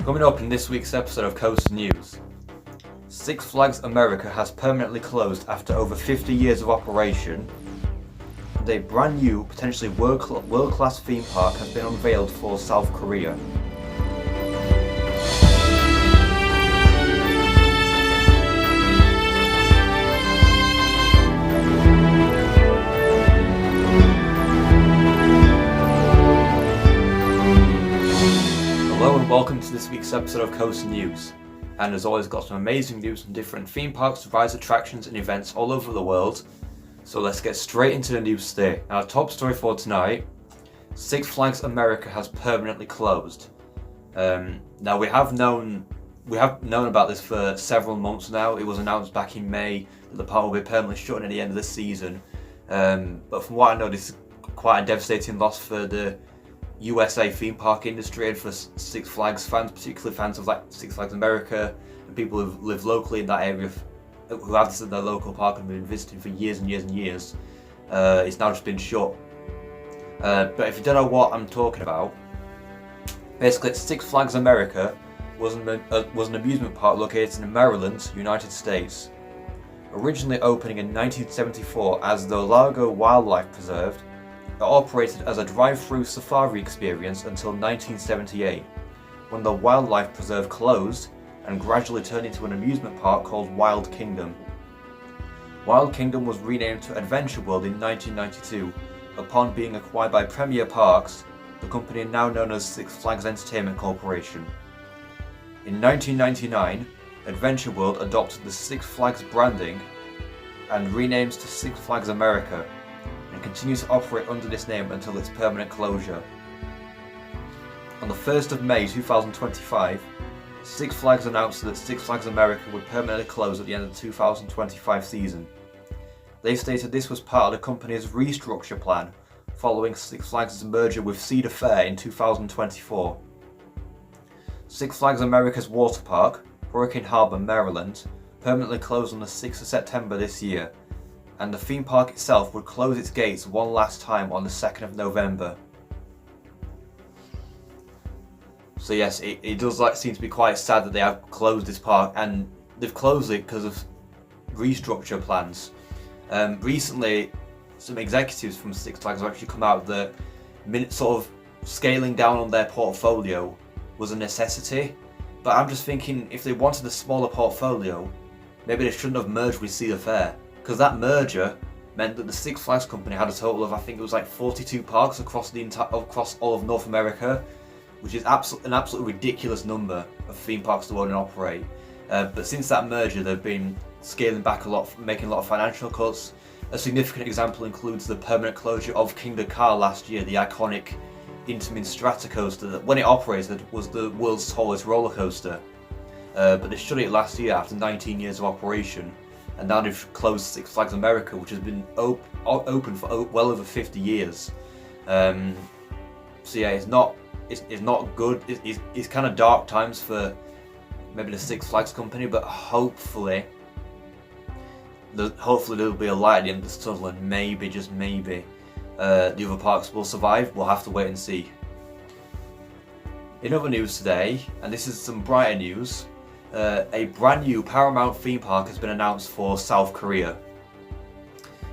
Coming up in this week's episode of Coast News, Six Flags America has permanently closed after over 50 years of operation, and a brand new, potentially world-class theme park has been unveiled for South Korea. Hello and welcome to this week's episode of Coast News, and as always got some amazing news from different theme parks, rides, attractions and events all over the world. So let's get straight into the news today. Our top story for tonight: Six Flags America has permanently closed. Now we have known about this for several months now. It was announced back in May that the park will be permanently shut at the end of the season. But from what I know, this is quite a devastating loss for the USA theme park industry and for Six Flags fans, particularly fans of like Six Flags America and people who live locally in that area, who have this at their local park and been visiting for years and years and years. It's now just been shut. But if you don't know what I'm talking about, basically Six Flags America was an amusement park located in Maryland, United States. Originally opening in 1974 as the Largo Wildlife Preserve, it operated as a drive-through safari experience until 1978, when the Wildlife Preserve closed and gradually turned into an amusement park called Wild Kingdom. Wild Kingdom was renamed to Adventure World in 1992 upon being acquired by Premier Parks, the company now known as Six Flags Entertainment Corporation. In 1999, Adventure World adopted the Six Flags branding and renamed to Six Flags America, and continues to operate under this name until its permanent closure. On the 1st of May 2025, Six Flags announced that Six Flags America would permanently close at the end of the 2025 season. They stated this was part of the company's restructure plan following Six Flags' merger with Cedar Fair in 2024. Six Flags America's water park, Hurricane Harbor, Maryland, permanently closed on the 6th of September this year, and the theme park itself would close its gates one last time on the 2nd of November. So yes, it does seem to be quite sad that they have closed this park, and they've closed it because of restructure plans. Recently, some executives from Six Flags have actually come out that sort of scaling down on their portfolio was a necessity, but I'm just thinking if they wanted a smaller portfolio, maybe they shouldn't have merged with Cedar Fair. Because that merger meant that the Six Flags company had a total of, I think it was like 42 parks across all of North America, which is an absolutely ridiculous number of theme parks to own and operate. But since that merger, they've been scaling back a lot, making a lot of financial cuts. A significant example includes the permanent closure of Kingda Ka last year, the iconic Intamin Stratocoaster that, when it operated, was the world's tallest roller coaster. But they shut it last year after 19 years of operation. And now they've closed Six Flags America, which has been open for well over 50 years. So yeah, it's not good. It's kind of dark times for maybe the Six Flags company, but hopefully there'll be a light at the end of the tunnel, and maybe, just maybe, the other parks will survive. We'll have to wait and see. In other news today, and this is some brighter news, a brand new Paramount theme park has been announced for South Korea.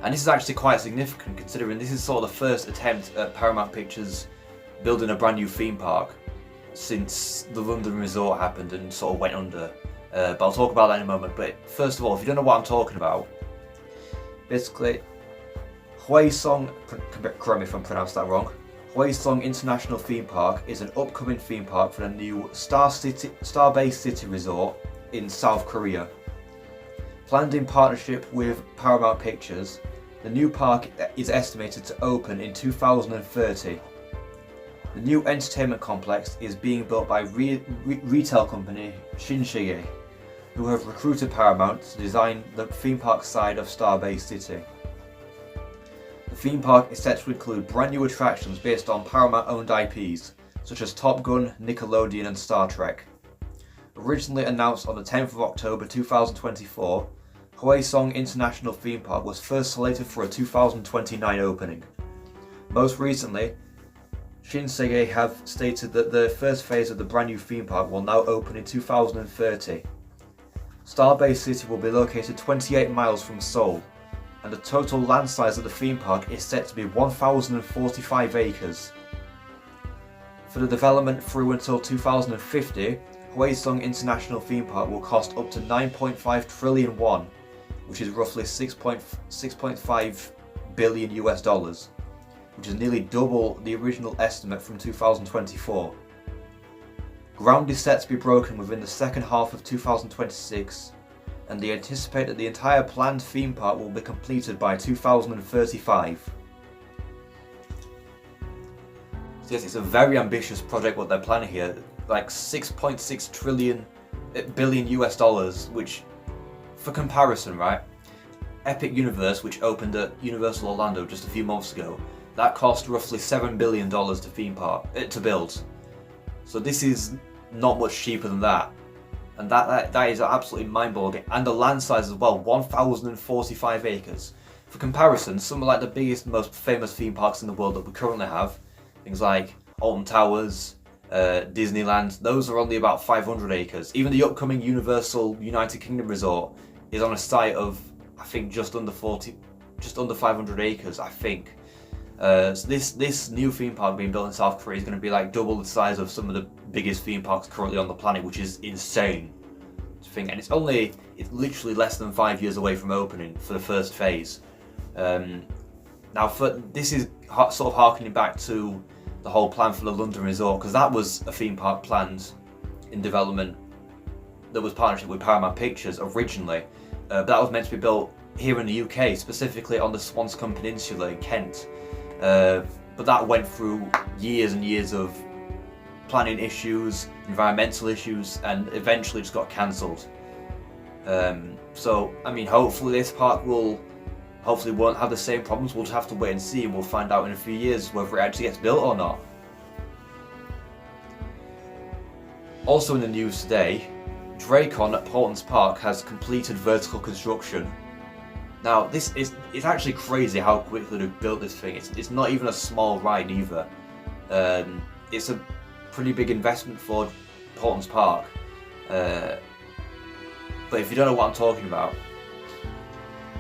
And this is actually quite significant considering this is sort of the first attempt at Paramount Pictures building a brand new theme park since the London resort happened and sort of went under. But I'll talk about that in a moment. But first of all, if you don't know what I'm talking about, basically, Hwaseong, correct me if I'm pronounced that wrong, Hwaseong International Theme Park is an upcoming theme park for the new Starbase City Resort in South Korea. Planned in partnership with Paramount Pictures, the new park is estimated to open in 2030. The new entertainment complex is being built by retail company Shinsegae, who have recruited Paramount to design the theme park side of Starbase City. The theme park is set to include brand new attractions based on Paramount-owned IPs, such as Top Gun, Nickelodeon and Star Trek. Originally announced on the 10th of October 2024, Hwaseong International Theme Park was first slated for a 2029 opening. Most recently, Shinsegae have stated that the first phase of the brand new theme park will now open in 2030. Starbase City will be located 28 miles from Seoul, and the total land size of the theme park is set to be 1,045 acres. For the development through until 2050, Hwaseong International Theme Park will cost up to 9.5 trillion won, which is roughly 6.5 billion US dollars, which is nearly double the original estimate from 2024. Ground is set to be broken within the second half of 2026, and they anticipate that the entire planned theme park will be completed by 2035. So yes, it's a very ambitious project what they're planning here, like 6.6 billion US dollars, which, for comparison, right, Epic Universe, which opened at Universal Orlando just a few months ago, that cost roughly $7 billion to build. So this is not much cheaper than that. And that is absolutely mind-boggling. And the land size as well, 1,045 acres. For comparison, some of like the biggest, most famous theme parks in the world that we currently have, things like Alton Towers, Disneyland, those are only about 500 acres. Even the upcoming Universal United Kingdom resort is on a site of, I think, just under 500 acres, I think. So this new theme park being built in South Korea is going to be like double the size of some of the biggest theme parks currently on the planet, which is insane to think. And it's literally less than 5 years away from opening for the first phase. Now, this is sort of harkening back to the whole plan for the London resort, because that was a theme park planned in development that was partnership with Paramount Pictures originally. That was meant to be built here in the UK, specifically on the Swanscombe Peninsula in Kent. But that went through years and years of planning issues, environmental issues, and eventually just got cancelled. So, I mean, hopefully this park won't have the same problems. We'll just have to wait and see, and we'll find out in a few years whether it actually gets built or not. Also in the news today, Drakon at Portland's Park has completed vertical construction. Now, it's actually crazy how quickly they've built this thing. It's not even a small ride either. It's a pretty big investment for Portland's Park. But if you don't know what I'm talking about,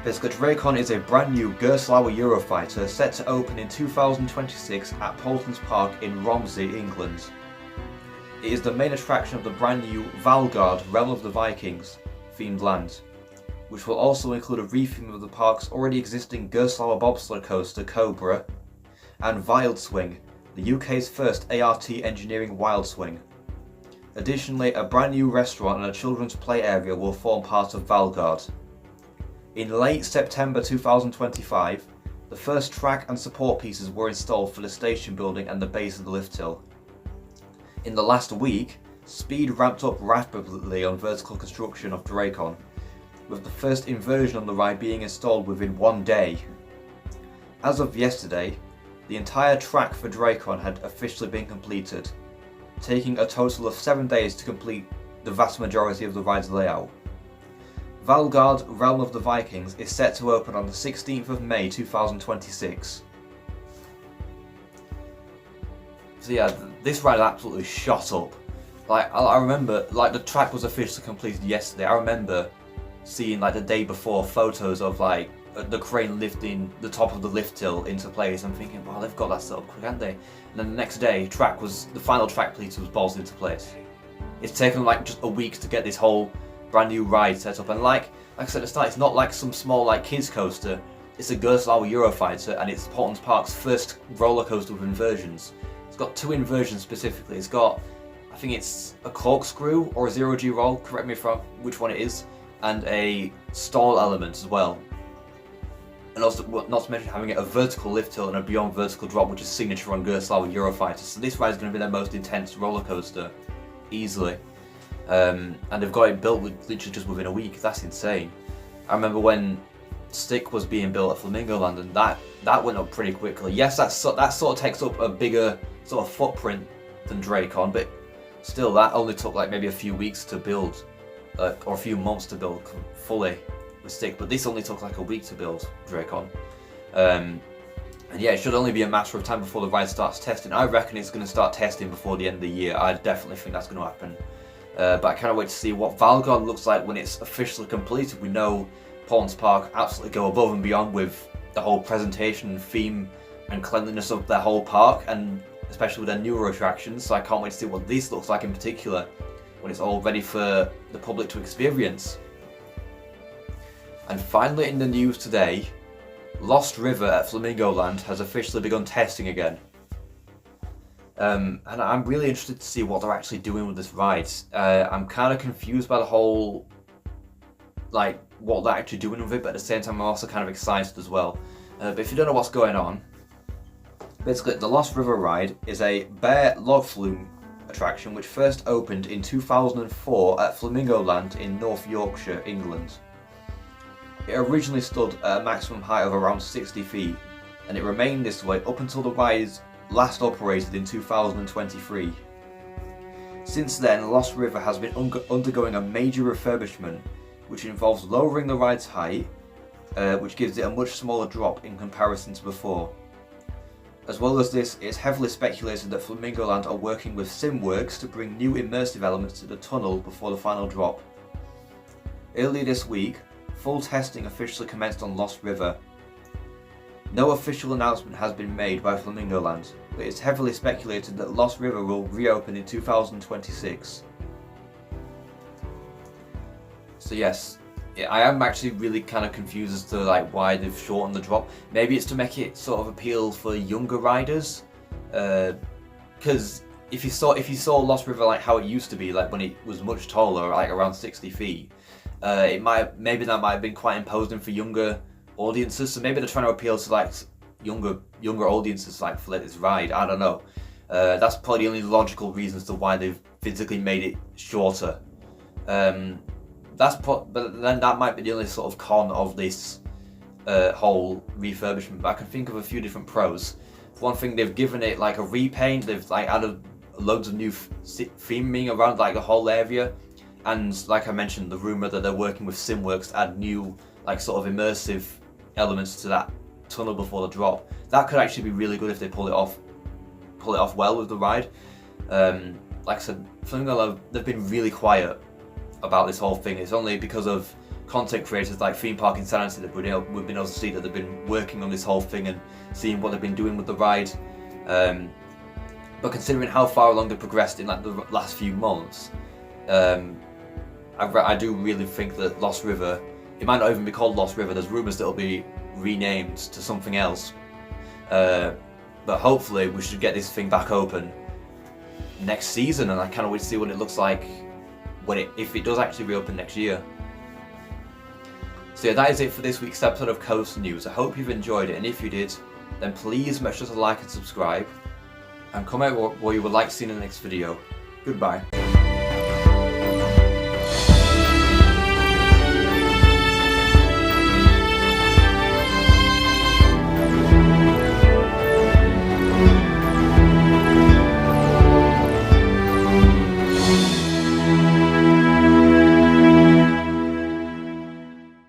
basically Drakon is a brand new Gerstlauer Eurofighter set to open in 2026 at Portland's Park in Romsey, England. It is the main attraction of the brand new Valgard Realm of the Vikings themed land, which will also include a retheme of the park's already existing Gerstlauer bobsled coaster Cobra and Wild Swing, the UK's first ART engineering Wild Swing. Additionally, a brand new restaurant and a children's play area will form part of Valgard. In late September 2025, the first track and support pieces were installed for the station building and the base of the lift hill. In the last week, speed ramped up rapidly on vertical construction of Drakon, with the first inversion on the ride being installed within 1 day. As of yesterday, the entire track for Drakon had officially been completed, taking a total of 7 days to complete the vast majority of the ride's layout. Valgard Realm of the Vikings is set to open on the 16th of May 2026. So yeah, this ride absolutely shot up. Like, I remember, like, the track was officially completed yesterday. I remember seeing, like, the day before photos of, like, the crane lifting the top of the lift hill into place. I'm thinking, wow, they've got that set up quick, haven't they? And then the next day, the final track piece was bolted into place. It's taken, like, just a week to get this whole brand new ride set up. And like I said at the start, it's not like some small, like, kids coaster. It's a Gerstlauer Eurofighter, and it's Portland's Park's first roller coaster with inversions. It's got 2 inversions specifically. It's got, I think it's a corkscrew or a zero-G roll, correct me if which one it is, and a stall element as well. And also, not to mention having a vertical lift hill and a beyond vertical drop, which is signature on Gerstlauer Eurofighter. So this ride is going to be their most intense roller coaster, easily. And they've got it built literally just within a week. That's insane. I remember when Stick was being built at Flamingo Land, and that went up pretty quickly. Yes, that sort of takes up a bigger sort of footprint than Drakon, but still, that only took like maybe a few weeks to build, or a few months to build fully with Stick. But this only took like a week to build Drakon. And yeah, it should only be a matter of time before the ride starts testing. I reckon it's going to start testing before the end of the year. I definitely think that's going to happen. But I cannot wait to see what Valgard looks like when it's officially completed. We know Pawn's Park absolutely go above and beyond with the whole presentation, theme and cleanliness of their whole park, and especially with their newer attractions. So I can't wait to see what this looks like in particular when it's all ready for the public to experience. And finally in the news today, Lost River at Flamingo Land has officially begun testing again. And I'm really interested to see what they're actually doing with this ride. I'm kind of confused by the whole, like, what they're actually doing with it, but at the same time I'm also kind of excited as well. But if you don't know what's going on, basically the Lost River ride is a bear log flume attraction which first opened in 2004 at Flamingo Land in North Yorkshire, England. It originally stood at a maximum height of around 60 feet, and it remained this way up until the ride last operated in 2023. Since then, Lost River has been undergoing a major refurbishment, which involves lowering the ride's height, which gives it a much smaller drop in comparison to before. As well as this, it's heavily speculated that Flamingo Land are working with SimWorks to bring new immersive elements to the tunnel before the final drop. Earlier this week, full testing officially commenced on Lost River. No official announcement has been made by Flamingo Land, but it's heavily speculated that Lost River will reopen in 2026. So yes, I am actually really kind of confused as to like why they've shortened the drop. Maybe it's to make it sort of appeal for younger riders, because if you saw Lost River like how it used to be, like when it was much taller, like around 60 feet, maybe that might have been quite imposing for younger audiences. So maybe they're trying to appeal to like younger audiences like for this ride. I don't know. That's probably the only logical reason as to why they've physically made it shorter. But then that might be the only sort of con of this whole refurbishment. But I can think of a few different pros. For one thing, they've given it like a repaint. They've like added loads of new theming around like the whole area. And like I mentioned, the rumour that they're working with SimWorks to add new like sort of immersive elements to that tunnel before the drop. That could actually be really good if they pull it off well with the ride. Like I said, Flamingo, they've been really quiet about this whole thing. It's only because of content creators like Theme Park Insanity that we've been able to see that they've been working on this whole thing and seeing what they've been doing with the ride. But considering how far along they've progressed in like the last few months, I do really think that Lost River, it might not even be called Lost River. There's rumours that it'll be renamed to something else. But hopefully we should get this thing back open next season, and I can't wait to see what it looks like if it does actually reopen next year. So yeah, that is it for this week's episode of Coast News. I hope you've enjoyed it, and if you did, then please make sure to like and subscribe, and comment what you would like to see in the next video. Goodbye.